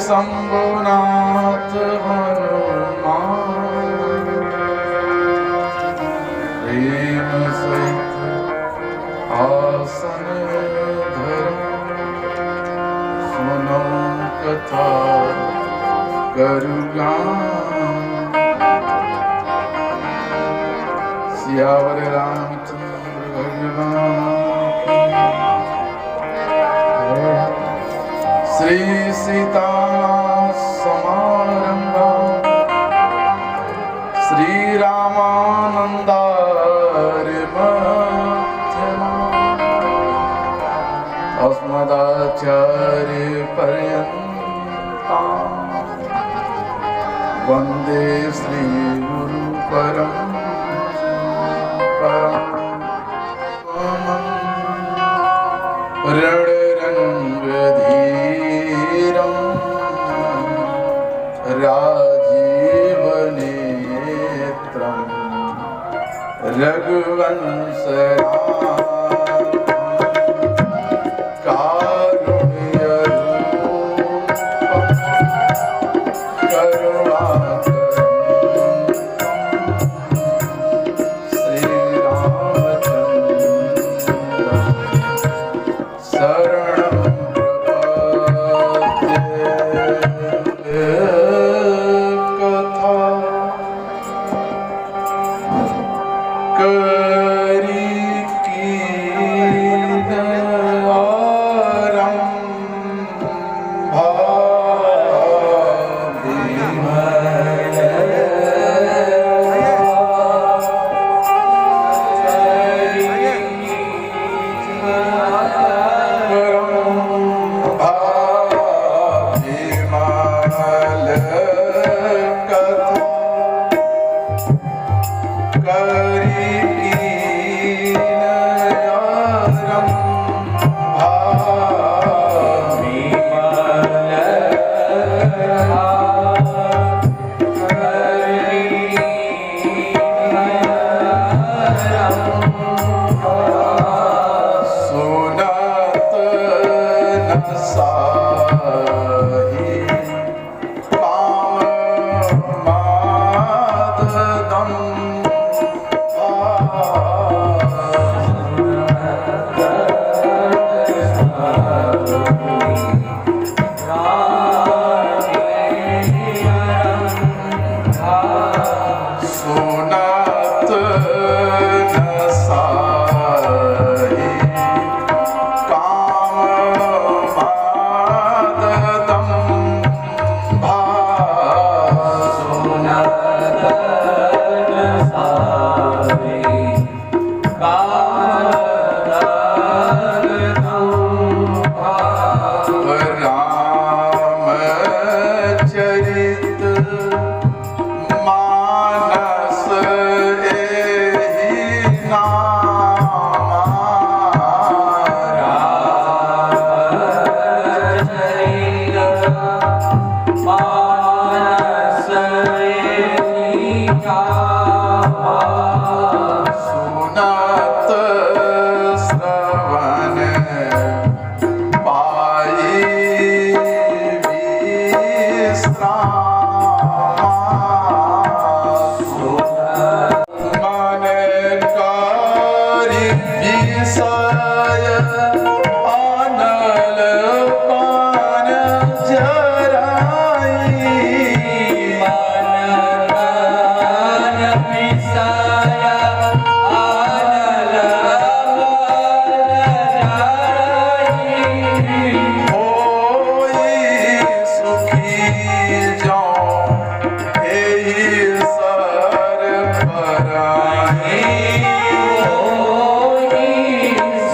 शंभुनाथ हनुमान प्रेम सहित आसन धरो सुनो कथा करुगान। सियावर रामचंद्र भगवान श्री सीता समारंभा श्री रामानंदार्य मध्यमा अस्मदाचार्य पर्यंता वंदे श्री गुरु परंपरा। राजीवनेत्रं रघुवंश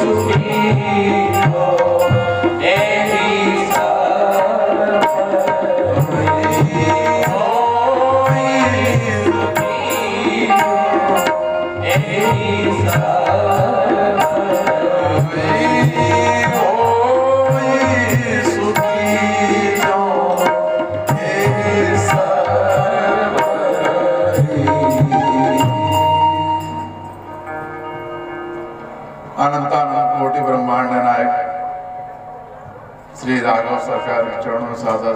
सुखी अनंतानंद कोटि ब्रह्मांड नायक श्री राघव सरकार के चरणों सादर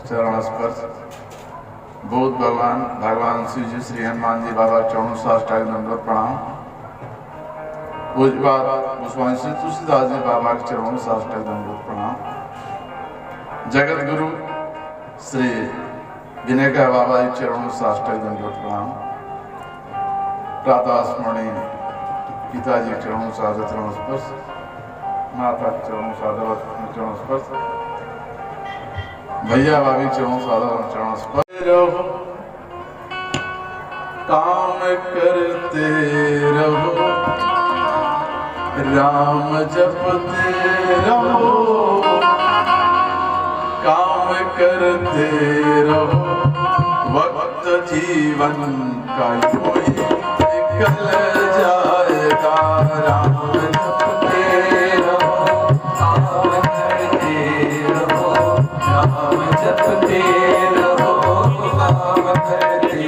चरण स्पर्श। बुद्ध भगवान, भगवान शिव जी, श्री हनुमान जी बाबा के चरणों साष्टांग दंडवत प्रणाम। पूज्यपाद गोस्वामी श्री तुलसीदास जी बाबा के चरणों साष्टांग दंडवत प्रणाम। जगत गुरु श्री विनय का बाबा के चरणों साष्टांग दंडवत प्रणाम। प्रातः स्मरणीय पिताजी के चरणों सादर चरण स्पर्श, माता के चरणों सादर चरण स्पर्श, भैया भाभी के चरणों सादर चरण स्पर्श। रहो काम करते रहो, राम जपते रहो, काम करते रहो, वक्त जीवन का कोई निकल जाएगा। राम जपते रहो, काम करते रहो, राम जपते रहो, काम करते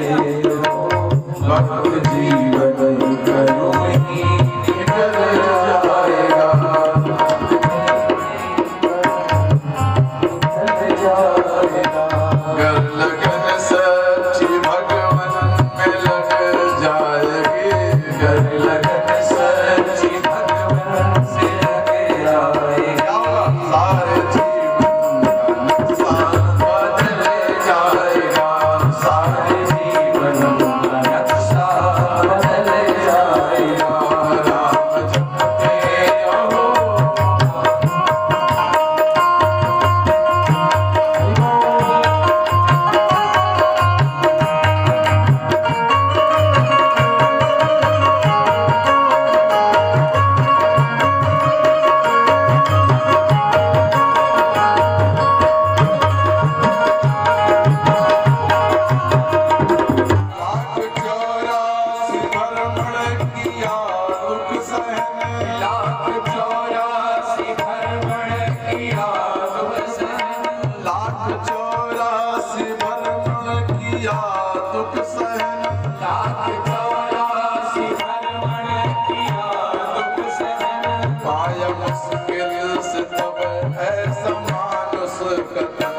रहो, वक्त जीवन का कोई निकल जाएगा। गर लगन सच्ची भगवन में लग जाएगी, गर लगन सच्ची भगवन से लग जाएगा। सारे जीवन का नुकसान बदल जाएगा, सारे जीवन का नुकसान बदल जाएगा। राम जपते रहो, लाख 84 भ्रमण किया दुख सहन, लाख 84 भ्रमण किया दुख सहन, लाख 84 भ्रमण किया दुख सहन, लाख 84 भ्रमण किया दुख सहन। पाया मुश्किल से तब ऐसा मानुष कथन,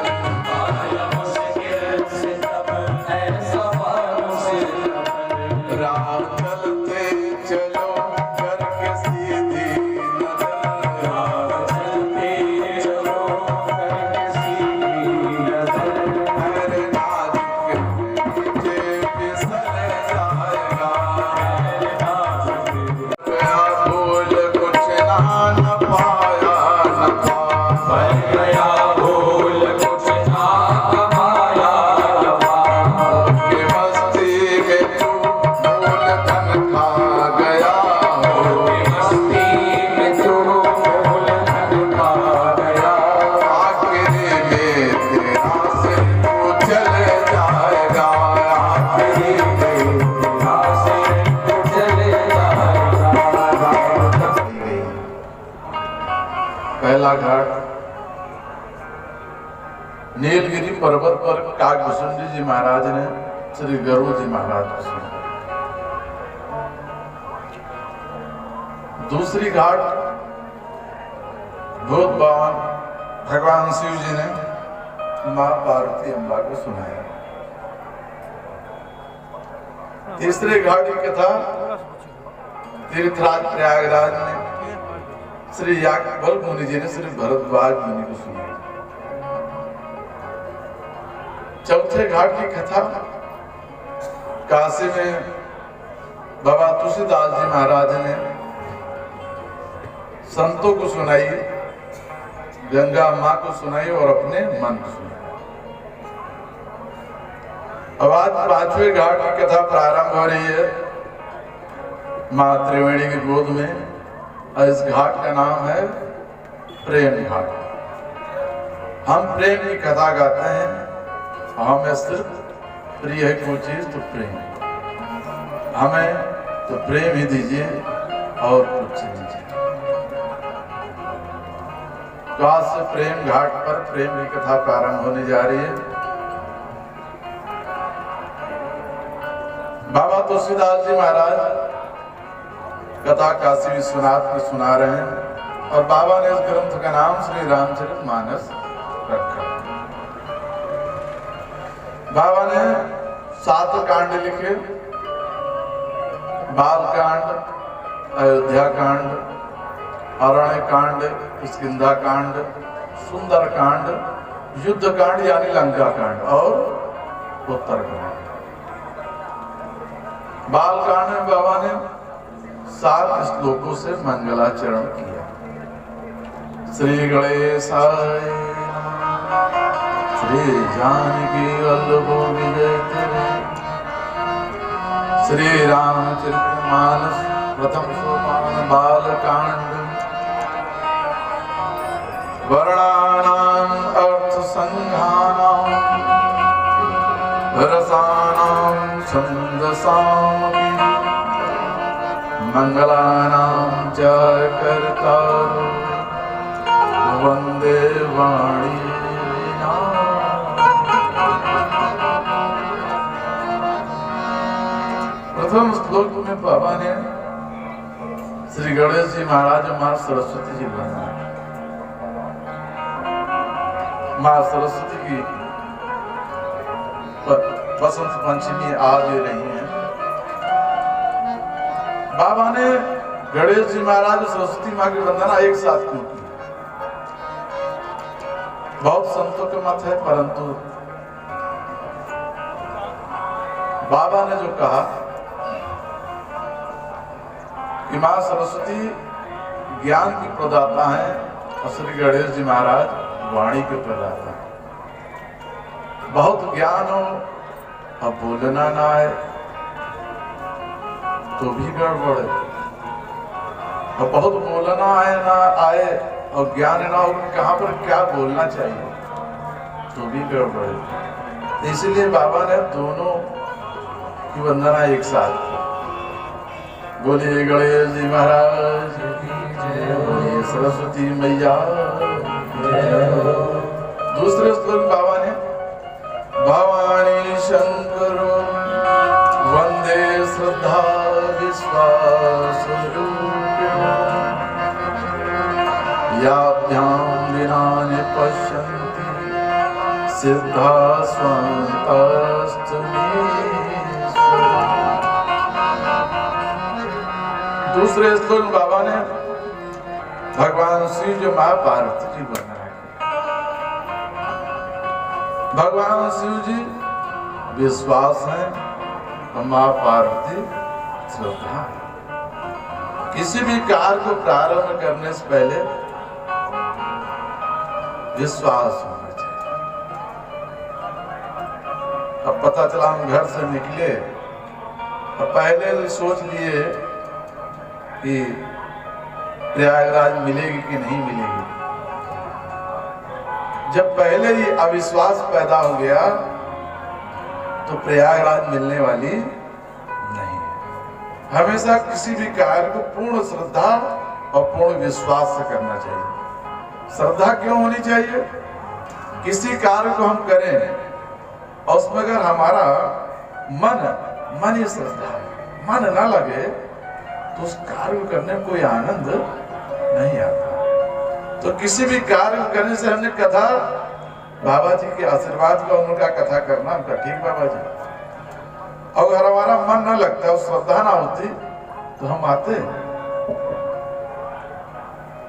पाया मुश्किल से तब ऐसा मानुष कथन। राह चलते चलो करके सीधी नजर, राह चलते चलो करके सीधी नजर। हर नाजुक नीचे फिसल जाएगा, हर नाजुक गया भूल कुछ ना पाया न पाया, गया भूल कुछ ना पाया न पाया। कि मस्ती में तू मूल धन खा गया, कि मस्ती में तू मूल धन खा गया। आखिरी में तेरा से तू चले जाएगा, आखिरी में तेरा से तू चले जाएगा। पहला घाट नीलगिरी पर्वत पर काकभूषुंडी जी महाराज ने श्री गरुड़ जी महाराज को सुना। दूसरी घाट भूत भवन भगवान शिव जी ने मां पार्वती अम्बा को सुनाया। तीसरे घाट की कथा तीर्थराज प्रयागराज में श्री याज्ञवल्क्य मुनि जी ने श्री भरद्वाज मुनि को सुनाई। चौथे घाट की कथा काशी में बाबा तुलसीदास जी महाराज ने संतों को सुनाई, गंगा माँ को सुनाई और अपने मन को सुनाई। अब आज पांचवें घाट की कथा प्रारंभ हो रही है माँ त्रिवेणी की गोद में। इस घाट का नाम है प्रेम घाट। हम प्रेम की कथा गाते हैं, हमें सिर्फ प्रिय है कोई चीज तो प्रेम, हमें तो प्रेम ही दीजिए और कुछ दीजिए। तो आज से प्रेम घाट पर प्रेम की कथा प्रारंभ होने जा रही है। बाबा तुलसीदास जी महाराज कथा काशी विश्वनाथ में सुना रहे हैं और बाबा ने इस ग्रंथ का नाम श्री रामचरितमानस रखा। बाबा ने 7 कांड लिखे, बाल कांड, अयोध्या कांड, अरण्य कांड, किष्किंधा कांड, सुंदर कांड, युद्ध कांड यानी लंका कांड और उत्तर कांड। बाल कांड में बाबा ने 7 श्लोकों से मंगलाचरण किया। श्री गणेशाय श्री जानकी वल्लभो विजय तेरे, श्री रामचरितमानस प्रथम सोपान बाल कांड, वर्णानां अर्थ संघानां रसानां छंदसां मंगलानां च कर्तारो वंदे वाणी। प्रथम श्लोक में बाबा ने श्री गणेश जी महाराज और मां सरस्वती जी बनाया। मां सरस्वती की बसंत पंचमी आ भी रही है। बाबा ने गणेश जी महाराज और सरस्वती मां की वंदना एक साथ क्यों की? बहुत संतों का मत है, परंतु बाबा ने जो कहा कि मां सरस्वती ज्ञान की प्रदाता है और श्री गणेश जी महाराज वाणी के प्रदाता है। बहुत ज्ञान हो और बोलना ना आए तो भी गड़बड़ है, और बहुत बोलना आए ना आए और ज्ञान ना हो कहां पर क्या बोलना चाहिए तो भी गड़बड़ है। इसलिए बाबा ने दोनों की वंदना एक साथ की। बोलिए गणेश जी महाराज की जय, बोलिए सरस्वती मैया जय। दूसरे श्लोक बाबा ने भवानी शंकरो वंदे श्रद्धा विश्वास रूपिणो, याभ्यां विना निपश्यन्ति सिद्धा स्वन्तस्तु मे। दूसरे श्लोक बाबा ने भगवान श्री जो मां पार्वती जी बनाए। भगवान शिव जी विश्वास है और मां पार्वती श्रद्धा है। किसी भी कार्य को प्रारंभ करने से पहले विश्वास होना चाहिए। अब पता चला हम घर से निकले और पहले सोच लिए कि प्रयागराज मिलेगी कि नहीं मिलेगी। जब पहले ही अविश्वास पैदा हो गया तो प्रयागराज मिलने वाली नहीं है। हमेशा किसी भी कार्य को पूर्ण श्रद्धा और पूर्ण विश्वास से करना चाहिए। श्रद्धा क्यों होनी चाहिए? किसी कार्य को हम करें और उसमें अगर हमारा मन ही श्रद्धा है, मन ना लगे तो उस कार्य को करने में कोई आनंद नहीं आता। तो किसी भी कार्य को करने से हमने कथा बाबा जी के आशीर्वाद का उनका कथा करना, उनका ठीक बाबा जी। अगर हमारा मन न लगता और श्रद्धा ना होती तो हम आते।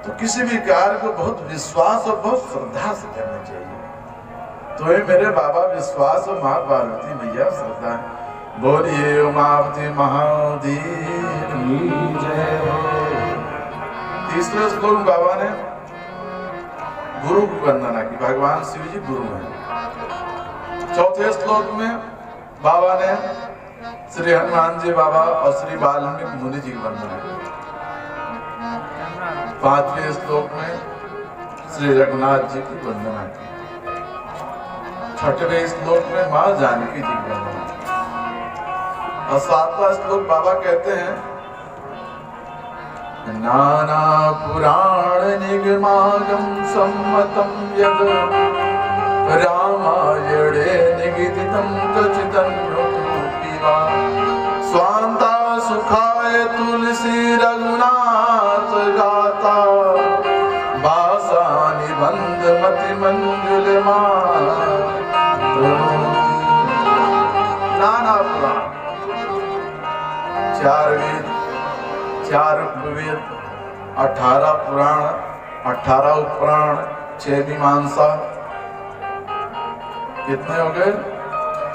तो किसी भी कार्य को बहुत विश्वास और बहुत श्रद्धा से करना चाहिए। तो ये मेरे बाबा विश्वास और मां पार्वती मैया श्रद्धा है। बोलिए उमावती महादेव की जय। तीसरे श्लोक बाबा ने गुरु की वंदना की। भगवान शिव जी गुरु हैं। चौथे श्लोक में बाबा ने श्री हनुमान जी बाबा और श्री वाल्मीकि मुनि जी की वंदना की। पांचवें श्लोक में श्री रघुनाथ जी की वंदना की। छठवें श्लोक में मां जानकी जी की वंदना की। और सातवां श्लोक बाबा कहते हैं नाना पुराण निगमागम सम्मतम यद रामायणे निगदितं कचिदन्यतोऽपि वा स्वान्ता खाए तुलसी रघुनाथ गाता, बासानि बंद मति मंजुल नाना पुराण, 4 वेद, 4 उपवेद, 18 पुराण, 18 उपपुराण, 6 मीमांसा, कितने हो गए?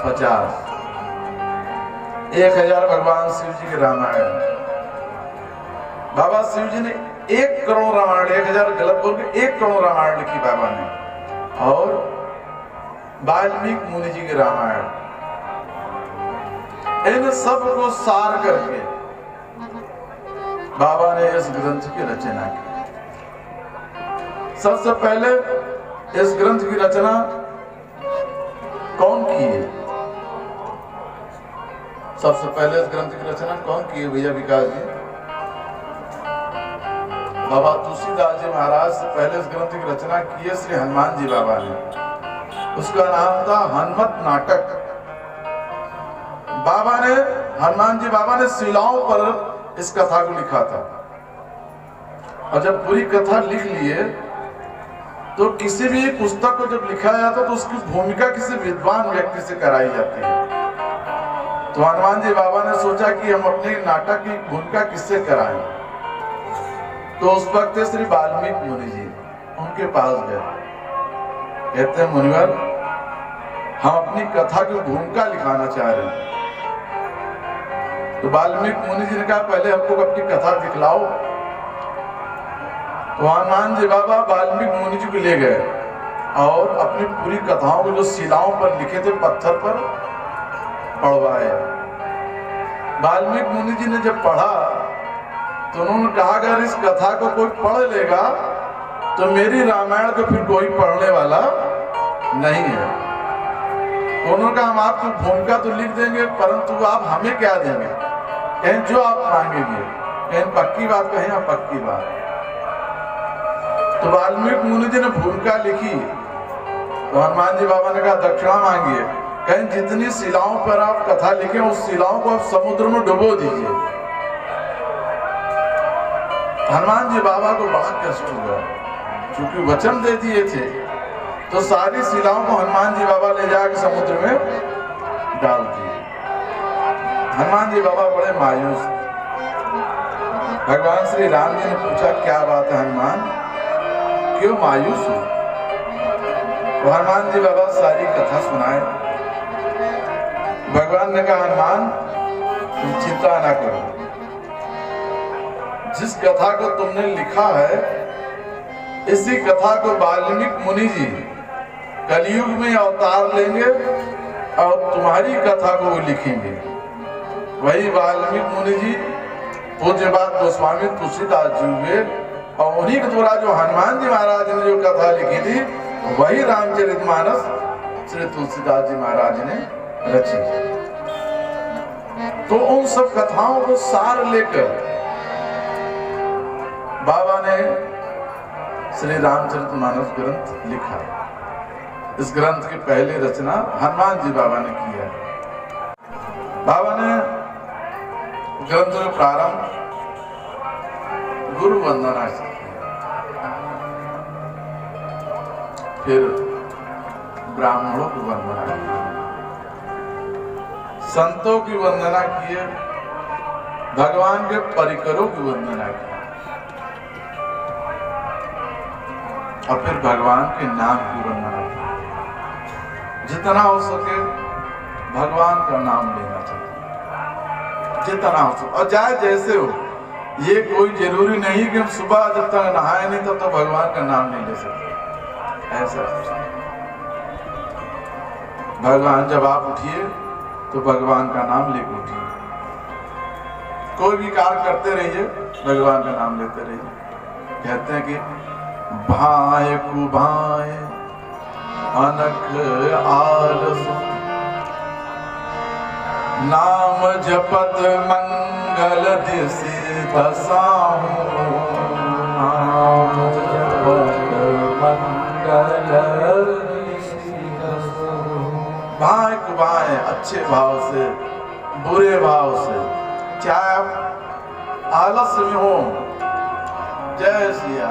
50। 1000 भगवान शिव जी के रामायण। बाबा शिव जी ने 1 करोड़ रामायण, 1000 गलत बोल के 1 करोड़ रामायण लिखी बाबा ने। और वाल्मीकि मुनि जी के रामायण, इन सब को सार करके बाबा ने इस ग्रंथ की रचना की। सबसे पहले इस ग्रंथ की रचना कौन की है? सबसे पहले इस ग्रंथ की रचना कौन की है भैया विकास जी? बाबा तुलसीदास जी महाराज से पहले इस ग्रंथ की रचना की है श्री हनुमान जी बाबा ने। उसका नाम था हनुमत नाटक। बाबा ने, हनुमान जी बाबा ने शिलाओं पर इस कथा को लिखा था। और जब पूरी कथा लिख लिए तो किसी भी पुस्तक को जब लिखा जाता तो उसकी भूमिका किसी विद्वान व्यक्ति से कराई जाती है। तो हनुमान जी बाबा ने सोचा कि हम अपने नाटक की भूमिका किससे कराएं। तो उस वक्त श्री वाल्मीकि मुनि जी उनके पास गए। कहते हैं मुनिवर, हम अपनी कथा की भूमिका लिखाना चाह रहे हैं। तो वाल्मीकि मुनि जी ने कहा पहले हमको अपनी कथा दिखलाओ। तो हनुमान जी बाबा वाल्मीकि मुनि जी को ले गए और अपनी पूरी कथाओं को जो शिलाओं पर लिखे थे पत्थर पर पढ़वाए। वाल्मीकि मुनि जी ने जब पढ़ा तो उन्होंने कहा अगर इस कथा को कोई पढ़ लेगा तो मेरी रामायण को फिर कोई पढ़ने वाला नहीं है। उन्होंने कहा हम आपको भूमिका तो लिख देंगे परंतु आप हमें क्या देंगे? कहें जो आप मांगेंगे। कहें पक्की बात? कहें आप पक्की बात। तो वाल्मीकि मुनि जी ने भूमिका लिखी तो हनुमान जी बाबा ने कहा दक्षिणा मांगिए। कहें जितनी शिलाओं पर आप कथा लिखे उस शिलाओं को आप समुद्र में डुबो दीजिए। हनुमान जी बाबा को बड़ा कष्ट हुआ, क्योंकि वचन दे दिए थे। तो सारी शिलाओं को हनुमान जी बाबा ले जाकर समुद्र में डाल दिए। हनुमान जी बाबा बड़े मायूस। भगवान श्री राम जी ने पूछा क्या बात है हनुमान, क्यों मायूस हो? तो हनुमान जी बाबा सारी कथा सुनाए। भगवान ने कहा हनुमान तुम चिंता ना करो, जिस कथा को तुमने लिखा है इसी कथा को वाल्मीकि मुनि जी कलयुग में अवतार लेंगे और तुम्हारी कथा को वो लिखेंगे। वही वाल्मीकि मुनि जी पूज्यपाद गोस्वामी तुलसीदास जी हुए और उन्हीं के द्वारा जो हनुमान जी महाराज ने जो कथा लिखी थी वही रामचरितमानस श्री तुलसीदास जी महाराज ने रची। तो उन सब कथाओं को सार लेकर बाबा ने श्री रामचरितमानस ग्रंथ लिखा। इस ग्रंथ की पहली रचना हनुमान जी बाबा ने की है। बाबा ने ग्रंथ का प्रारंभ गुरु वंदना से किया, फिर ब्राह्मणों की वंदना की, संतों की वंदना की, भगवान के परिकरों की वंदना की और फिर भगवान के नाम की वंदना की। जितना हो सके भगवान का नाम लेना चाहिए, जितना हो सके, और चाहे जैसे हो। ये कोई जरूरी नहीं कि हम सुबह जब तक नहाए नहीं तब तक भगवान का नाम नहीं ले सकते, ऐसा कुछ नहीं। भगवान जब आप उठिए तो भगवान का नाम लेकर उठिए। कोई भी कार्य करते रहिए, भगवान का नाम लेते रहिए। कहते हैं कि भाए कुभाए अनख आलस, नाम जपत मंगल दिसि दसाहु, नाम जपत मंगल दिसि दसाहु। भाए कुभाए अच्छे भाव से, बुरे भाव से, चाहे आप आलस्य में हो, जय सिया,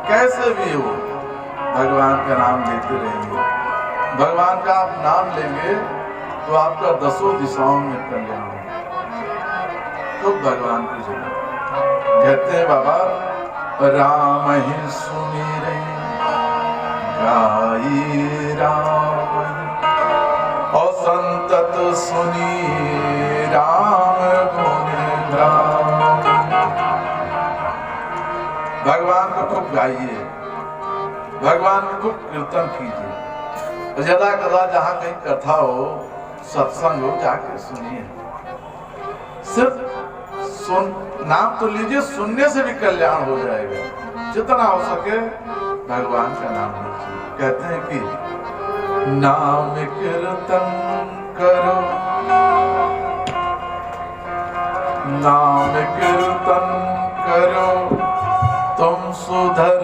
कैसे भी हो भगवान का नाम लेते रहिए। भगवान का आप नाम लेंगे तो आपका दसों दिशाओं में कल्याण होगा। तो भगवान की जगह कहते हैं बाबा, राम ही सुमिरे गाई राम, और संतत सुनी राम गुण गान। भगवान को खूब गाइए, भगवान को खूब कीर्तन कीजिए। ज्यादा कदा जहाँ कहीं कथा हो, सत्संग हो, जाके सुनिए। सिर्फ सुन नाम तो लीजिए, सुनने से भी कल्याण हो जाएगा। जितना हो सके भगवान का नाम लीजिए। कहते हैं कि नाम कीर्तन करो, नाम कीर्तन करो, तुम सुधर